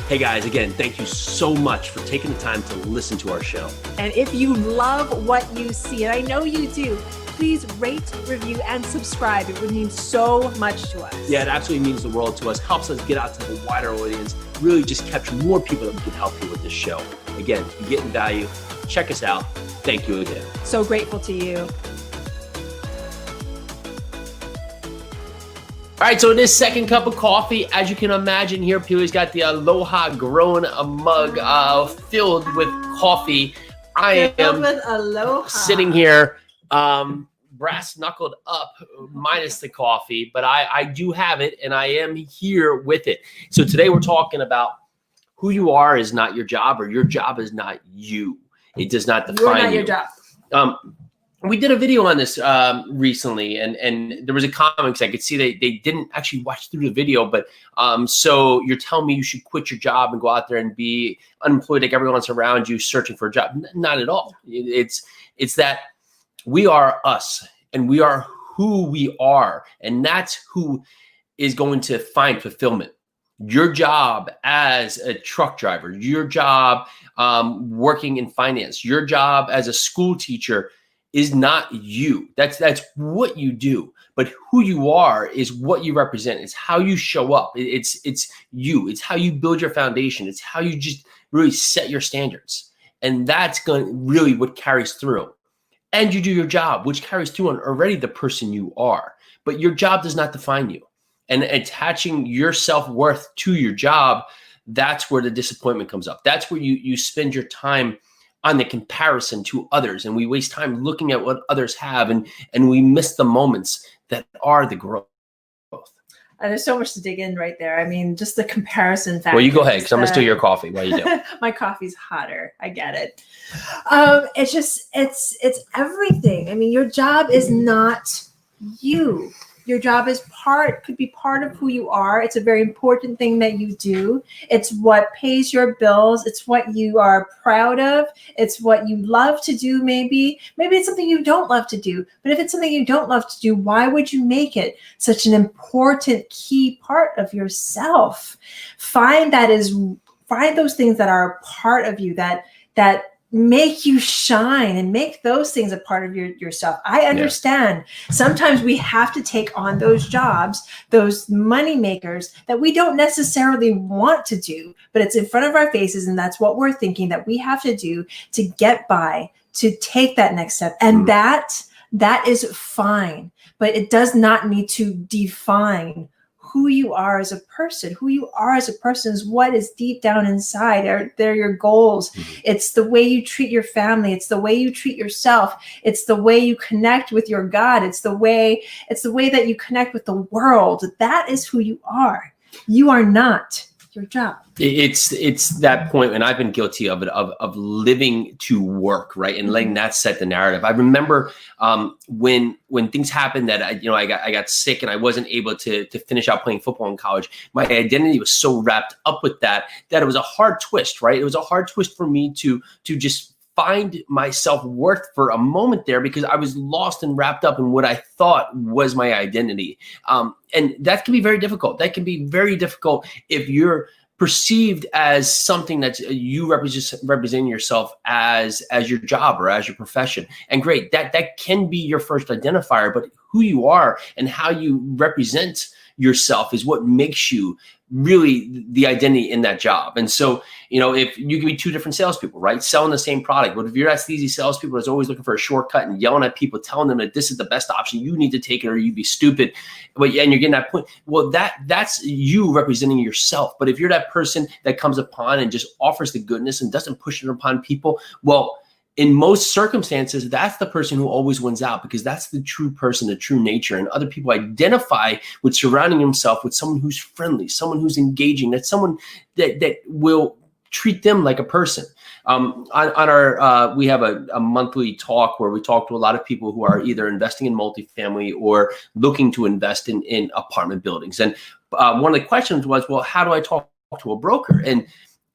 Hey guys, again, thank you so much for taking the time to listen to our show. And if you love what you see, and I know you do, please rate, review, and subscribe. It would mean so much to us. Yeah, it absolutely means the world to us, helps us get out to the wider audience, really just capture more people that we can help you with this show. Again, if you're getting value, check us out. Thank you again. So grateful to you. All right, so in this second cup of coffee, as you can imagine here, Peely's got the Aloha Grown mug filled with coffee. I am with Aloha. Sitting here, brass knuckled up, minus the coffee, but I do have it, and I am here with it. So today we're talking about who you are is not your job, or your job is not you. It does not define You're not you. your job. We did a video on this recently, and there was a comment because I could see they didn't actually watch through the video. But so you're telling me you should quit your job and go out there and be unemployed like everyone else around you searching for a job? Not at all. It's that we are us, and we are who we are, and that's who is going to find fulfillment. Your job as a truck driver, your job working in finance, your job as a school teacher is not you. That's what you do. But who you are is what you represent. It's how you show up. It's you. It's how you build your foundation. It's how you just really set your standards. And that's really what carries through. And you do your job, which carries through on already the person you are. But your job does not define you. And attaching your self-worth to your job, that's where the disappointment comes up. That's where you spend your time on the comparison to others, and we waste time looking at what others have, and we miss the moments that are the growth. There's so much to dig in right there. I mean, just the comparison factor. Well, you go ahead, because I'm gonna steal your coffee while you do. My coffee's hotter. I get it. It's everything. I mean, your job is not you. Your job could be part of who you are. It's a very important thing that you do. It's what pays your bills. It's what you are proud of. It's what you love to do, maybe. Maybe it's something you don't love to do. But if it's something you don't love to do, why would you make it such an important key part of yourself? Find those things that are a part of you that make you shine, and make those things a part of yourself. I understand. Sometimes we have to take on those jobs, those money makers that we don't necessarily want to do, but it's in front of our faces, and that's what we're thinking that we have to do to get by, to take that next step. And that is fine, but it does not need to define who you are as a person. Who you are as a person is what is deep down inside. They're your goals. Mm-hmm. It's the way you treat your family. It's the way you treat yourself. It's the way you connect with your God. It's the way that you connect with the world. That is who you are. You are not your job. It's that point, and I've been guilty of it, of living to work, right, and letting that set the narrative. I remember when things happened that I got sick and I wasn't able to finish out playing football in college. My identity was so wrapped up with that it was a hard twist, right? It was a hard twist for me to just find my self-worth for a moment there, because I was lost and wrapped up in what I thought was my identity. And that can be very difficult. That can be very difficult if you're perceived as something that you representing yourself as your job or as your profession. And great, that can be your first identifier, but who you are and how you represent yourself is what makes you really the identity in that job. And so, if you can be two different salespeople, right, selling the same product, but if you're that sleazy salespeople that's always looking for a shortcut and yelling at people, telling them that this is the best option, you need to take it or you'd be stupid, and you're getting that point. Well, that's you representing yourself. But if you're that person that comes upon and just offers the goodness and doesn't push it upon people, well, in most circumstances, that's the person who always wins out, because that's the true person, the true nature. And other people identify with surrounding himself with someone who's friendly, someone who's engaging, that's someone that will treat them like a person. On our, we have a monthly talk where we talk to a lot of people who are either investing in multifamily or looking to invest in apartment buildings. And one of the questions was, well, how do I talk to a broker? And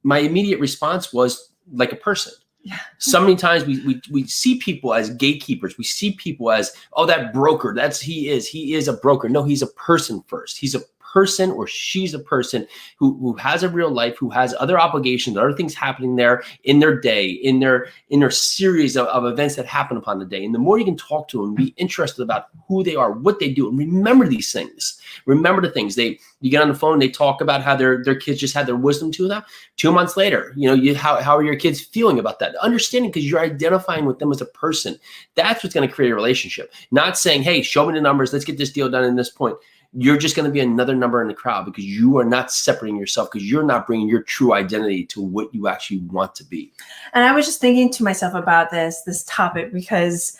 my immediate response was like a person. Yeah. So many times we see people as gatekeepers. We see people as, oh, that broker, he is a broker. No, he's a person first. He's a person or she's a person who has a real life, who has other obligations, other things happening there in their day, in their series of events that happen upon the day. And the more you can talk to them, be interested about who they are, what they do, and remember these things. Remember the things. You get on the phone, they talk about how their kids just had their wisdom to them. 2 months later, how are your kids feeling about that? Understanding, because you're identifying with them as a person. That's what's going to create a relationship. Not saying, hey, show me the numbers, let's get this deal done in this point. You're just going to be another number in the crowd because you are not separating yourself, because you're not bringing your true identity to what you actually want to be. And I was just thinking to myself about this topic, because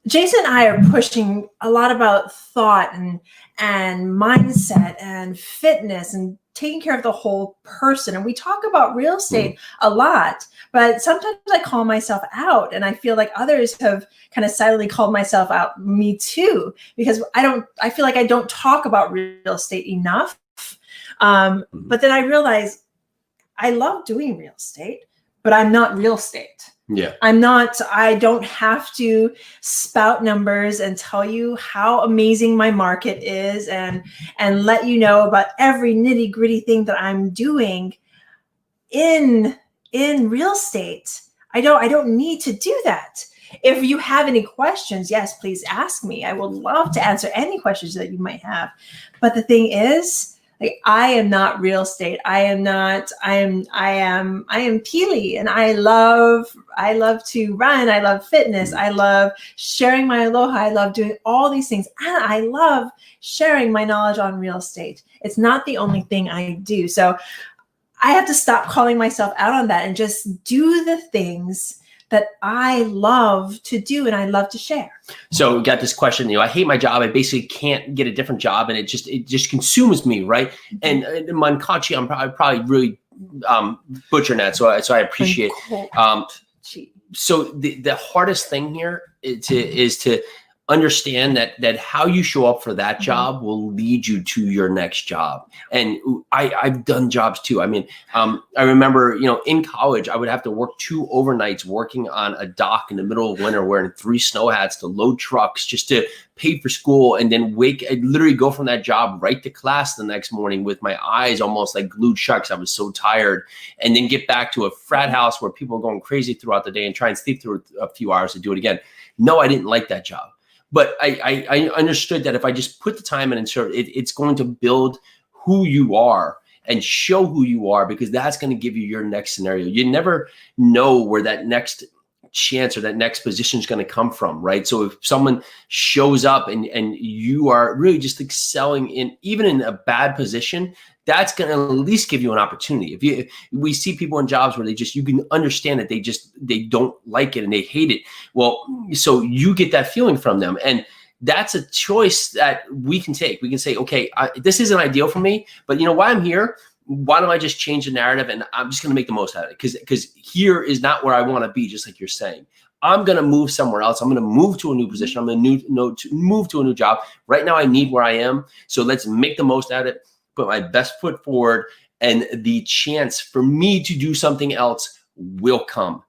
Jason and I are pushing a lot about thought and mindset and fitness and taking care of the whole person. And we talk about real estate a lot, but sometimes I call myself out, and I feel like others have kind of silently called myself out, me too, because I feel like I don't talk about real estate enough. But then I realize I love doing real estate, but I'm not real estate. Yeah. I don't have to spout numbers and tell you how amazing my market is and let you know about every nitty gritty thing that I'm doing in real estate. I don't need to do that. If you have any questions, yes, please ask me. I would love to answer any questions that you might have. But the thing is, like, I am not real estate. I am Peely, and I love to run. I love fitness. I love sharing my aloha. I love doing all these things. And I love sharing my knowledge on real estate. It's not the only thing I do. So I have to stop calling myself out on that and just do the things that I love to do and I love to share. So we got this question, I hate my job. I basically can't get a different job, and it just consumes me, right? And Mankachi, I'm probably really butchering that. So I appreciate. So the hardest thing here is to understand that how you show up for that job will lead you to your next job. And I've done jobs too. I mean, I remember, in college, I would have to work 2 overnights working on a dock in the middle of winter, wearing 3 snow hats to load trucks just to pay for school, and then I'd literally go from that job right to class the next morning with my eyes almost like glued shut because I was so tired, and then get back to a frat house where people are going crazy throughout the day and try and sleep through a few hours to do it again. No, I didn't like that job. But I understood that if I just put the time in and serve, it's going to build who you are and show who you are, because that's going to give you your next scenario. You never know where that next chance or that next position is going to come from, right? So if someone shows up and you are really just excelling even in a bad position, that's going to at least give you an opportunity. We see people in jobs where you can understand that they don't like it and they hate it. Well, so you get that feeling from them, and that's a choice that we can take. We can say, okay, this isn't ideal for me, but why I'm here, why don't I just change the narrative and I'm just going to make the most out of it? Because here is not where I want to be, just like you're saying. I'm going to move somewhere else. I'm going to move to a new position. I'm going to move to a new job. Right now I need where I am. So let's make the most out of it. Put my best foot forward, and the chance for me to do something else will come.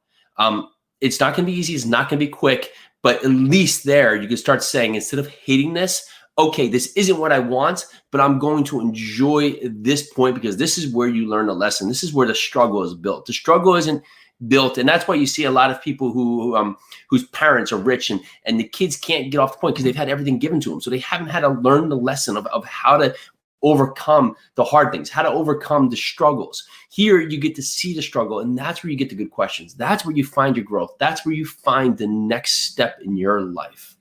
It's not going to be easy. It's not going to be quick, but at least there you can start saying, instead of hating this, okay, this isn't what I want, but I'm going to enjoy this point, because this is where you learn a lesson. This is where the struggle is built. The struggle isn't built, and that's why you see a lot of people whose parents are rich and the kids can't get off the point because they've had everything given to them. So they haven't had to learn the lesson of how to overcome the hard things, how to overcome the struggles. Here you get to see the struggle, and that's where you get the good questions. That's where you find your growth. That's where you find the next step in your life.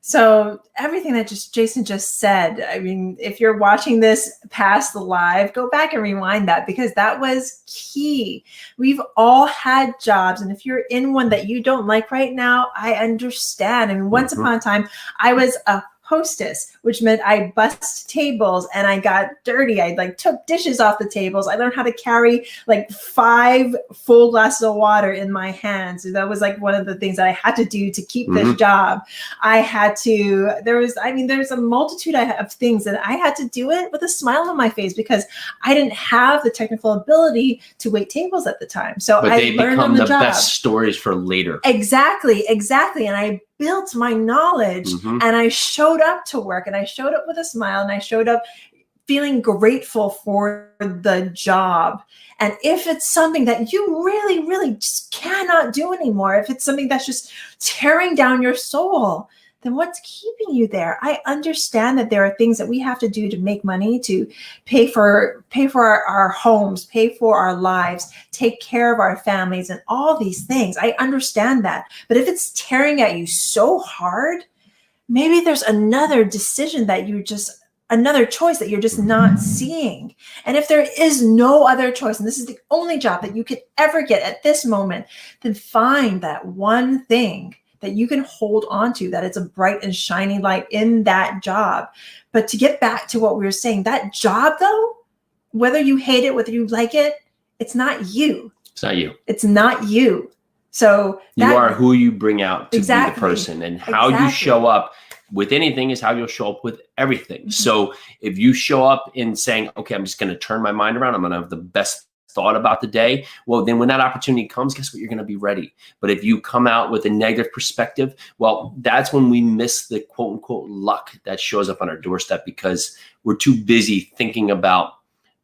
So everything that Jason just said, I mean, if you're watching this past the live, go back and rewind that, because that was key. We've all had jobs, and if you're in one that you don't like right now, I understand. I mean, once upon a time, I was a hostess, which meant I bussed tables and I got dirty. I took dishes off the tables. I learned how to carry 5 full glasses of water in my hands. So that was one of the things that I had to do to keep this job. I had to, there's a multitude of things that I had to do it with a smile on my face, because I didn't have the technical ability to wait tables at the time. So but I learned on the job. They become the best stories for later. Exactly. And I built my knowledge, and I showed up to work, and I showed up with a smile, and I showed up feeling grateful for the job. And if it's something that you really, really just cannot do anymore, if it's something that's just tearing down your soul, then what's keeping you there? I understand that there are things that we have to do to make money, to pay for our homes, pay for our lives, take care of our families, and all these things. I understand that. But if it's tearing at you so hard, maybe there's another decision that another choice that you're just not seeing. And if there is no other choice, and this is the only job that you could ever get at this moment, then find that one thing that you can hold on to, that it's a bright and shiny light in that job. But to get back to what we were saying, that job though, whether you hate it, whether you like it, it's not you. It's not you. It's not you. So you are who you bring out to exactly, be the person, and how you show up with anything is how you'll show up with everything. Mm-hmm. So if you show up in saying, okay, I'm just going to turn my mind around, I'm going to have the best thought about the day, well, then when that opportunity comes, guess what? You're going to be ready. But if you come out with a negative perspective, well, that's when we miss the quote unquote luck that shows up on our doorstep, because we're too busy thinking about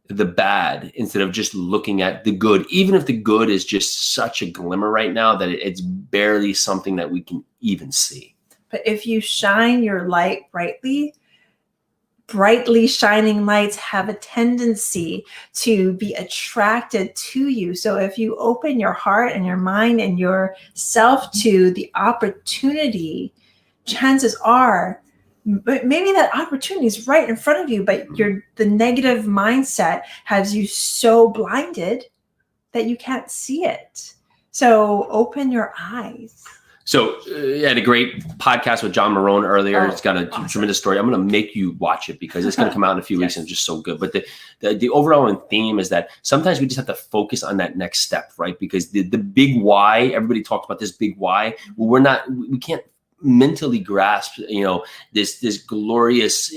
the bad instead of just looking at the good, even if the good is just such a glimmer right now that it's barely something that we can even see. But if you shine your light brightly shining lights have a tendency to be attracted to you. So if you open your heart and your mind and yourself to the opportunity, chances are maybe that opportunity is right in front of you, but the negative mindset has you so blinded that you can't see it. So open your eyes. So I had a great podcast with John Marone earlier. It's got a tremendous story. I'm going to make you watch it because it's going to come out in a few weeks and it's just so good. But the overall theme is that sometimes we just have to focus on that next step, right? Because the big why, everybody talked about this big why. Well, we can't mentally grasp, this glorious,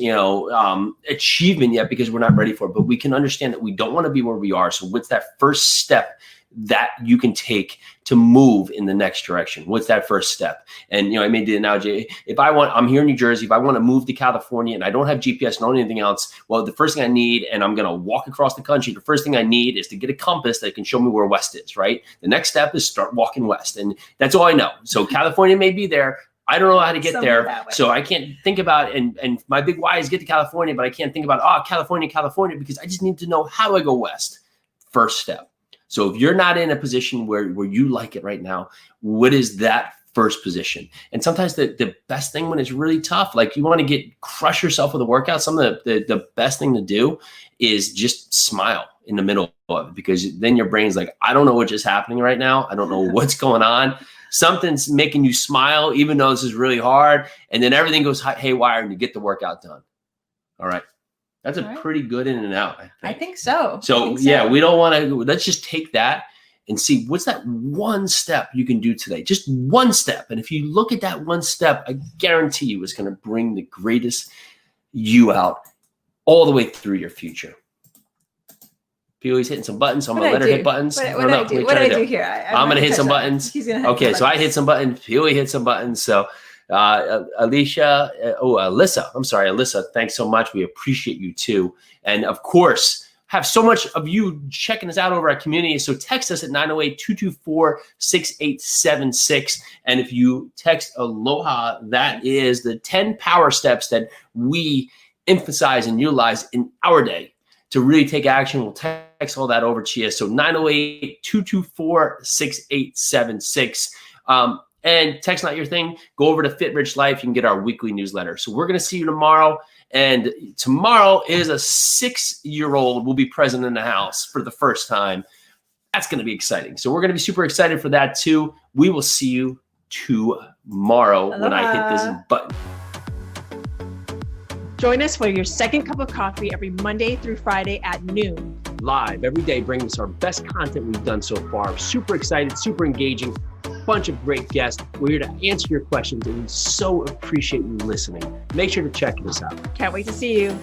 achievement yet because we're not ready for it. But we can understand that we don't want to be where we are. So what's that first step that you can take to move in the next direction? What's that first step? And, I made the analogy, I'm here in New Jersey, if I want to move to California and I don't have GPS, not anything else, well, the first thing I need, and I'm going to walk across the country, the first thing I need is to get a compass that can show me where west is, right? The next step is start walking west. And that's all I know. So California may be there. I don't know how to get there. So I can't think about, and my big why is get to California, but I can't think about, California, because I just need to know, how do I go west? First step. So if you're not in a position where you like it right now, what is that first position? And sometimes the best thing when it's really tough, like you want to crush yourself with a workout, some of the best thing to do is just smile in the middle of it, because then your brain's like, I don't know what just happening right now. I don't know what's going on. Something's making you smile, even though this is really hard. And then everything goes haywire and you get the workout done. All right. That's pretty good in and out, I think so. So yeah, we don't want to, let's just take that and see what's that one step you can do today. Just one step. And if you look at that one step, I guarantee you it's going to bring the greatest you out all the way through your future. Peely's hitting some buttons, so I'm going to let her hit buttons. What do I do here? I'm going to hit some buttons. Okay, so I hit some buttons. Peely hit some buttons. So Alyssa, thanks so much. We appreciate you too. And of course, have so much of you checking us out over our community. So text us at 908-224-6876. And if you text Aloha, that is the 10 power steps that we emphasize and utilize in our day to really take action. We'll text all that over to you. So 908-224-6876. And text not your thing. Go over to Fit Rich Life. You can get our weekly newsletter. So we're going to see you tomorrow. And tomorrow is a 6-year-old will be present in the house for the first time. That's going to be exciting. So we're going to be super excited for that too. We will see you tomorrow when I hit this button. Join us for your second cup of coffee every Monday through Friday at noon. Live every day, bringing us our best content we've done so far. Super excited, super engaging. Bunch of great guests. We're here to answer your questions, and we so appreciate you listening. Make sure to check this out. Can't wait to see you.